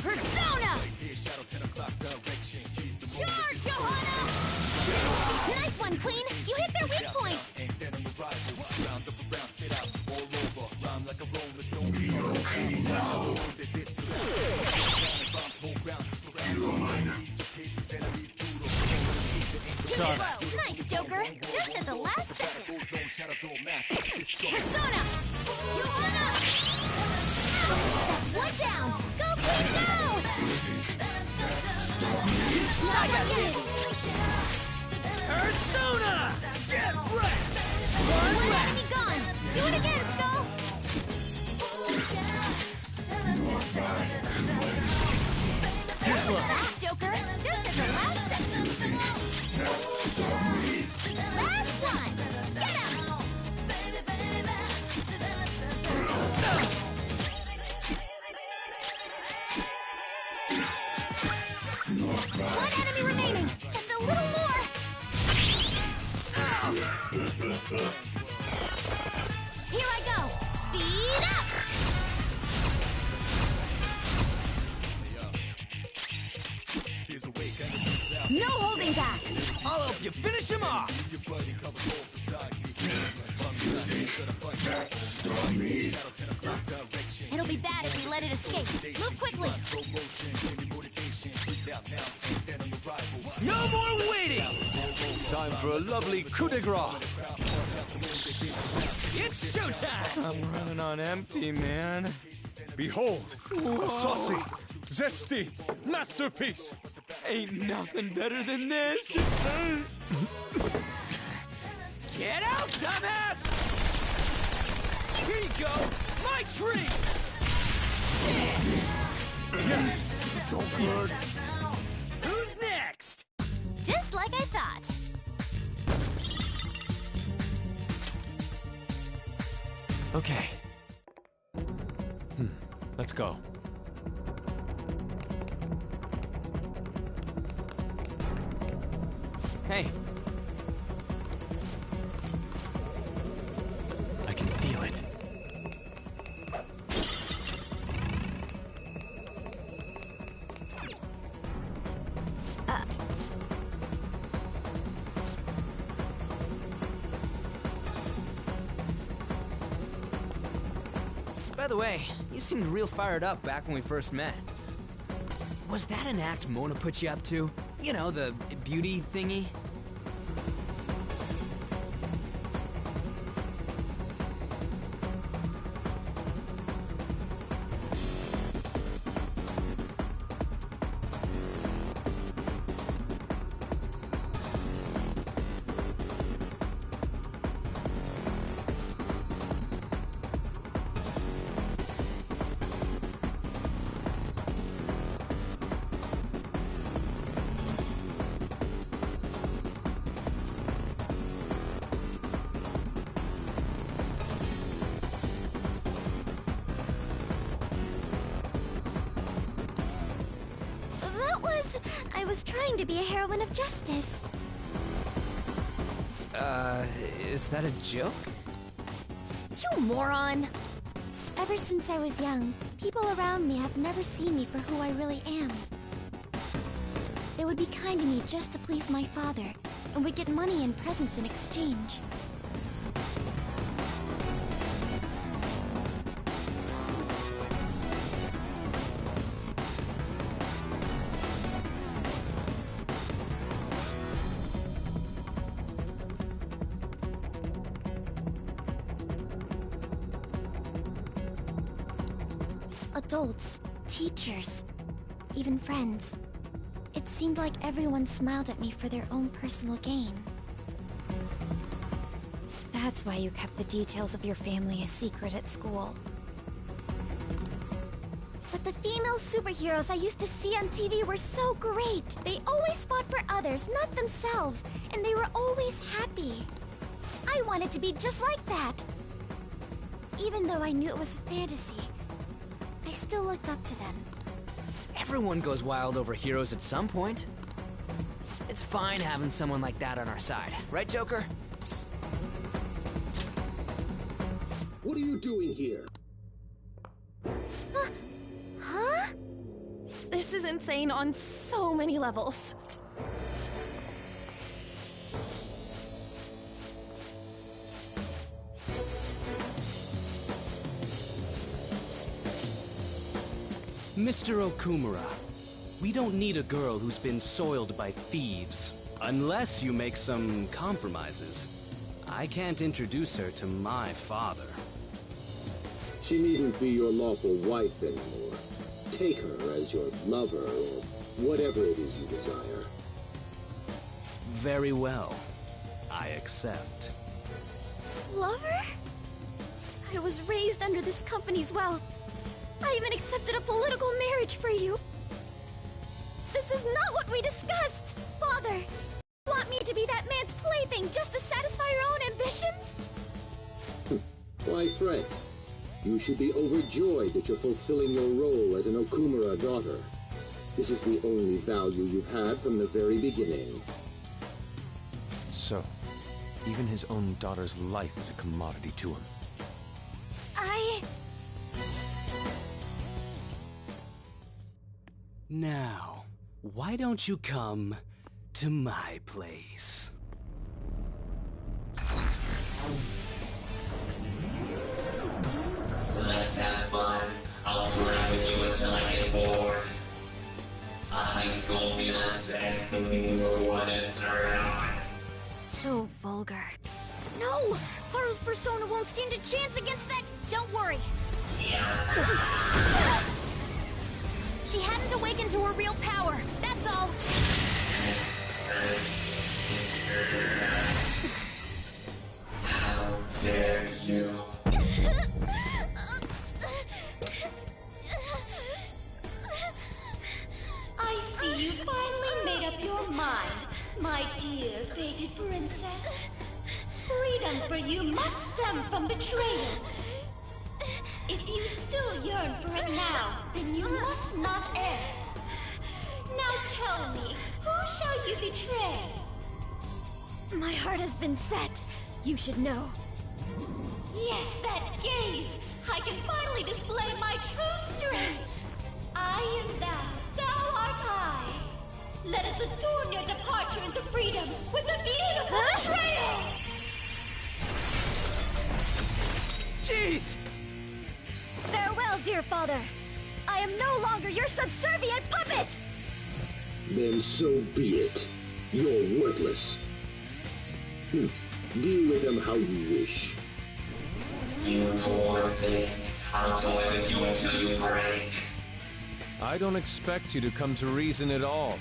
Speaker 10: Persona! Charge, Johanna! Nice one, Queen! You hit their weak point!
Speaker 7: Sorry.
Speaker 10: Whoa, nice, Joker! Just at the last second! Persona! Johanna! That's one down! Go, Queen, go!
Speaker 7: I got this! Persona! Get wrecked!
Speaker 10: One enemy gone! Do it again, Skull!
Speaker 7: Too slow.
Speaker 10: Nice, Joker! Just at the last second! Last time! Get him! One enemy remaining! Just a little more! Here I go! Speed up!
Speaker 2: No holding back!
Speaker 7: I'll help you finish him off!
Speaker 10: It'll it escape. Move quickly.
Speaker 7: No more waiting!
Speaker 9: Time for a lovely coup de grace.
Speaker 7: It's showtime!
Speaker 6: I'm running on empty, man.
Speaker 16: Behold, a saucy, zesty masterpiece.
Speaker 6: Ain't nothing better than this.
Speaker 7: Get out, dumbass! Here you go! My treat!
Speaker 16: Yes, so good.
Speaker 7: Who's next?
Speaker 10: Just like I thought.
Speaker 6: Okay. Let's go. Hey. I can feel it.
Speaker 7: By the way, you seemed real fired up back when we first met. Was that an act Mona put you up to? You know, the beauty thingy?
Speaker 4: I was trying to be a heroine of justice.
Speaker 7: Is that a joke?
Speaker 4: You moron! Ever since I was young, people around me have never seen me for who I really am. They would be kind to me just to please my father, and would get money and presents in exchange. Adults, teachers, even friends. It seemed like everyone smiled at me for their own personal gain.
Speaker 2: That's why you kept the details of your family a secret at school.
Speaker 4: But the female superheroes I used to see on TV were so great. They always fought for others, not themselves, and they were always happy. I wanted to be just like that. Even though I knew it was a fantasy, I still looked up to them.
Speaker 7: Everyone goes wild over heroes at some point. It's fine having someone like that on our side, right, Joker?
Speaker 14: What are you doing here?
Speaker 4: Huh?
Speaker 8: This is insane on so many levels.
Speaker 20: Mr. Okumura, we don't need a girl who's been soiled by thieves. Unless you make some compromises. I can't introduce her to my father.
Speaker 14: She needn't be your lawful wife anymore. Take her as your lover or whatever it is you desire.
Speaker 20: Very well. I accept.
Speaker 4: Lover? I was raised under this company's wealth. I even accepted a political marriage for you. This is not what we discussed! Father, you want me to be that man's plaything just to satisfy your own ambitions?
Speaker 14: Why fret? You should be overjoyed that you're fulfilling your role as an Okumura daughter. This is the only value you've had from the very beginning.
Speaker 9: So, even his own daughter's life is a commodity to him.
Speaker 20: Now, why don't you come to my place?
Speaker 15: Let's have fun. I'll play with
Speaker 10: won't stand a chance against that. Don't worry. She hadn't awakened to her real power. That's all.
Speaker 15: How dare you?
Speaker 1: I see you finally made up your mind, my dear fated princess. Freedom for you must stem from betrayal. If you still yearn for it now, then you must not err. Now tell me, who shall you betray?
Speaker 10: My heart has been set. You should know.
Speaker 1: Yes, that gaze! I can finally display my true strength! I am thou art I. Let us adorn your departure into freedom with a beautiful betrayal!
Speaker 7: Jeez!
Speaker 10: Farewell, dear father. I am no longer your subservient puppet!
Speaker 14: Then so be it. You're worthless. Deal with them how you wish.
Speaker 15: You poor thing. I'll toy with you until you break.
Speaker 9: I don't expect you to come to reason at all.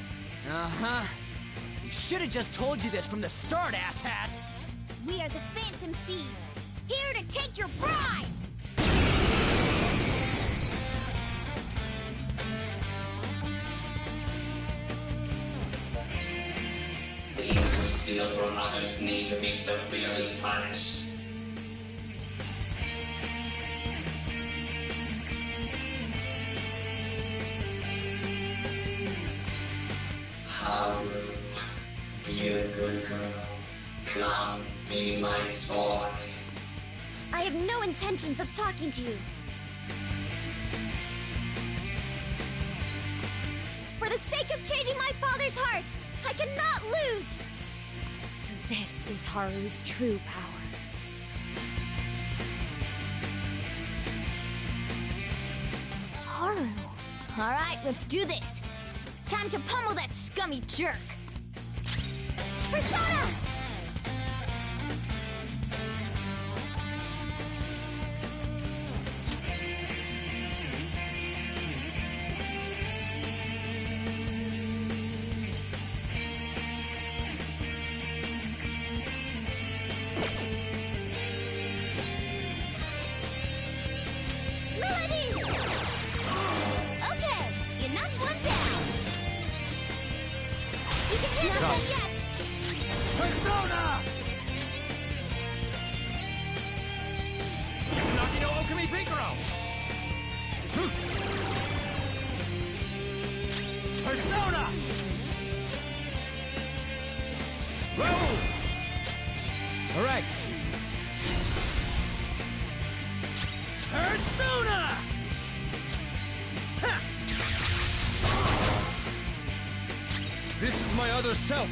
Speaker 7: Uh-huh. We should have just told you this from the start, asshat!
Speaker 10: We are the Phantom Thieves, here to take your bride!
Speaker 15: Thieves who steal from others need to be severely punished. Haru, be a good girl. Come, be my toy.
Speaker 10: I have no intentions of talking to you. For the sake of changing my father's heart, I cannot lose!
Speaker 2: So this is Haru's true power.
Speaker 10: Haru. Alright, let's do this. Time to pummel that scummy jerk. Persona! Melody! Okay, you knocked one down. You can handle this yet!
Speaker 7: Persona! Tsunaki no Okami Pinkaro! Persona! Whoa!
Speaker 6: All right.
Speaker 7: Persona! Ha!
Speaker 6: This is my other self.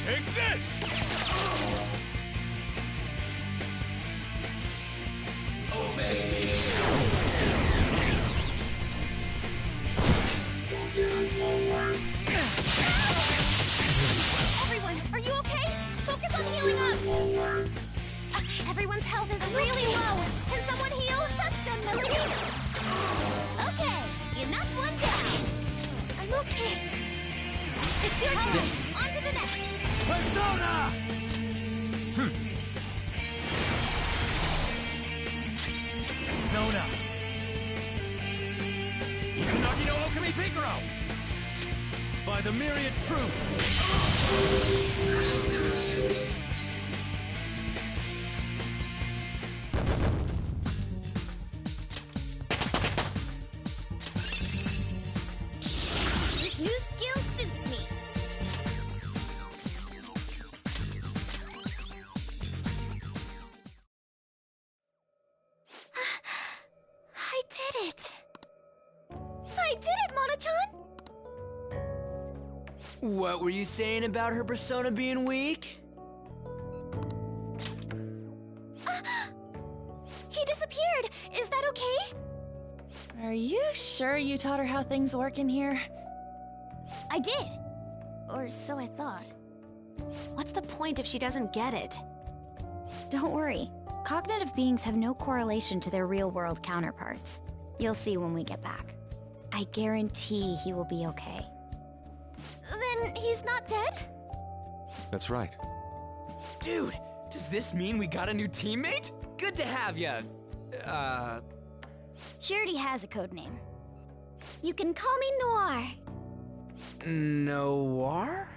Speaker 16: Take this!
Speaker 15: Obey me.
Speaker 10: Everyone, are you okay? Focus on healing up! Everyone's health is really low. Can someone heal? Touch them, Melody! Okay, you knocked one down. I'm okay. It's your turn. On to the next.
Speaker 7: Persona!
Speaker 6: Persona.
Speaker 7: Tsunaki no Okami Pinkaro!
Speaker 6: By the myriad truths.
Speaker 10: This new skill suits me. I did it! I did it, Mona-chan!
Speaker 7: What were you saying about her persona being weak?
Speaker 10: He disappeared! Is that okay?
Speaker 8: Are you sure you taught her how things work in here?
Speaker 10: I did. Or so I thought.
Speaker 11: What's the point if she doesn't get it?
Speaker 2: Don't worry. Cognitive beings have no correlation to their real-world counterparts. You'll see when we get back. I guarantee he will be okay.
Speaker 4: Then he's not dead?
Speaker 9: That's right.
Speaker 7: Dude, does this mean we got a new teammate? Good to have ya.
Speaker 10: She already has a code name.
Speaker 4: You can call me Noir.
Speaker 7: Noir?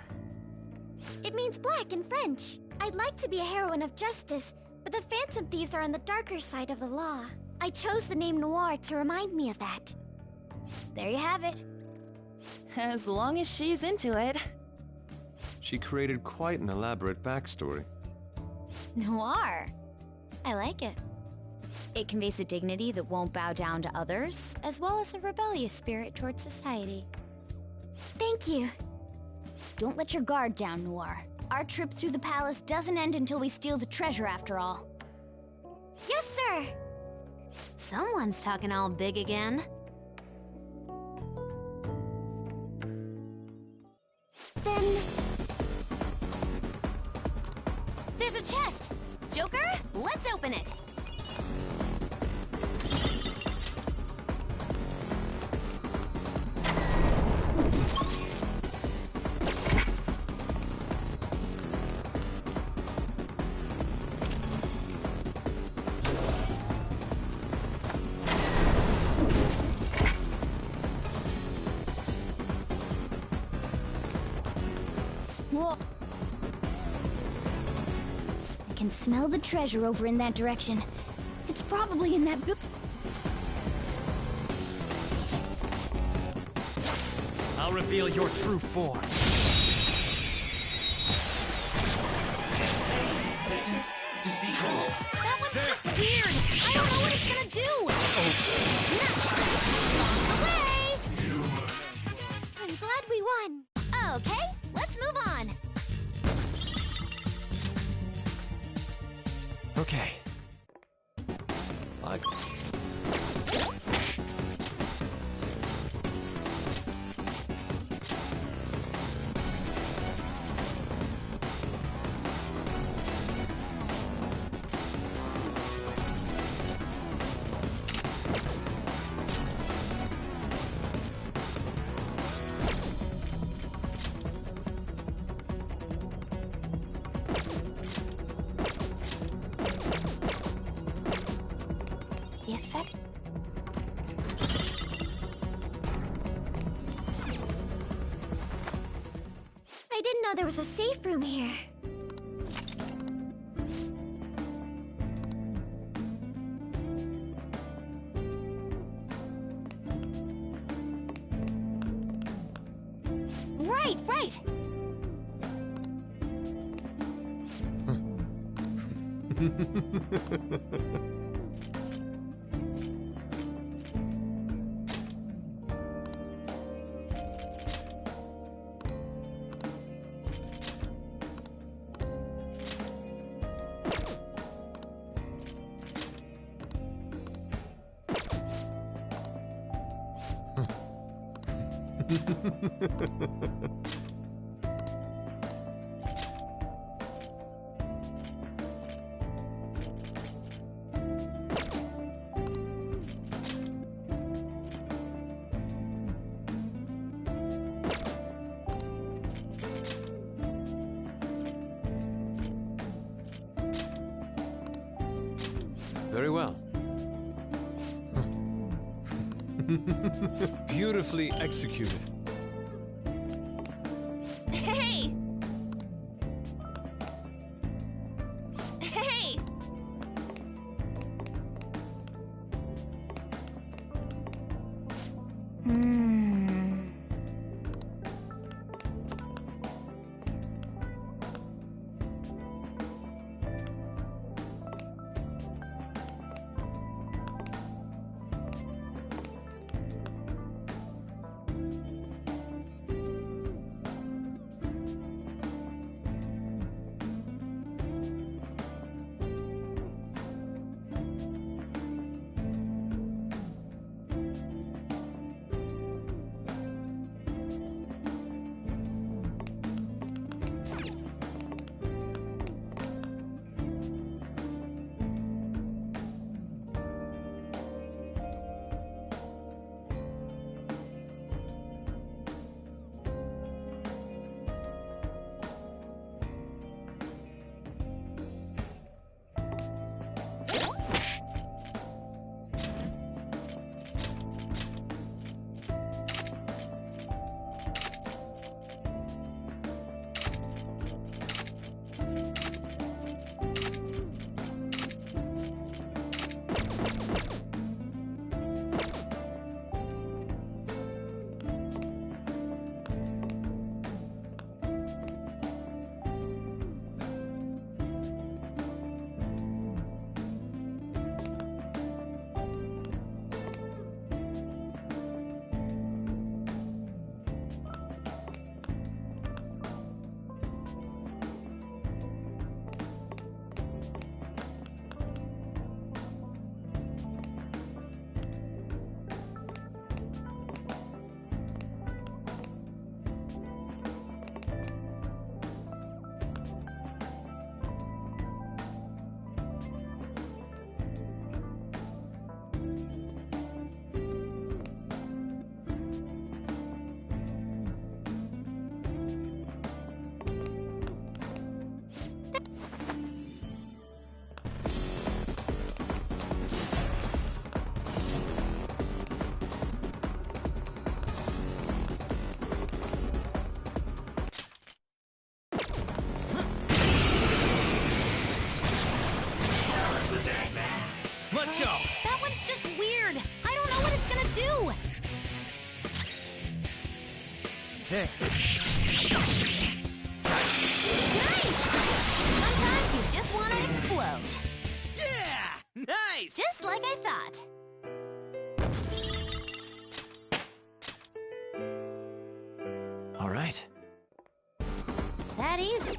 Speaker 4: It means black in French. I'd like to be a heroine of justice, but the Phantom Thieves are on the darker side of the law. I chose the name Noir to remind me of that.
Speaker 10: There you have it.
Speaker 8: As long as she's into it.
Speaker 9: She created quite an elaborate backstory.
Speaker 2: Noir. I like it. It conveys a dignity that won't bow down to others, as well as a rebellious spirit towards society.
Speaker 4: Thank you.
Speaker 10: Don't let your guard down, Noir. Our trip through the palace doesn't end until we steal the treasure after all.
Speaker 4: Yes, sir!
Speaker 11: Someone's talking all big again.
Speaker 4: Then...
Speaker 10: There's a chest! Joker, let's open it! Whoa. I can smell the treasure over in that direction. It's probably in that
Speaker 7: I'll reveal your true form.
Speaker 10: That one's just weird! I don't know what it's gonna do! Away!
Speaker 4: I'm glad we won.
Speaker 10: Okay, let's move on.
Speaker 13: Okay.
Speaker 11: The effect.
Speaker 4: I didn't know there was a safe room here.
Speaker 10: Right!
Speaker 9: Very well. Beautifully executed.
Speaker 10: Hey! Hey!
Speaker 7: There.
Speaker 10: Sometimes you just want to explode.
Speaker 7: Yeah! Nice!
Speaker 10: Just like I thought.
Speaker 13: All right.
Speaker 10: That easy.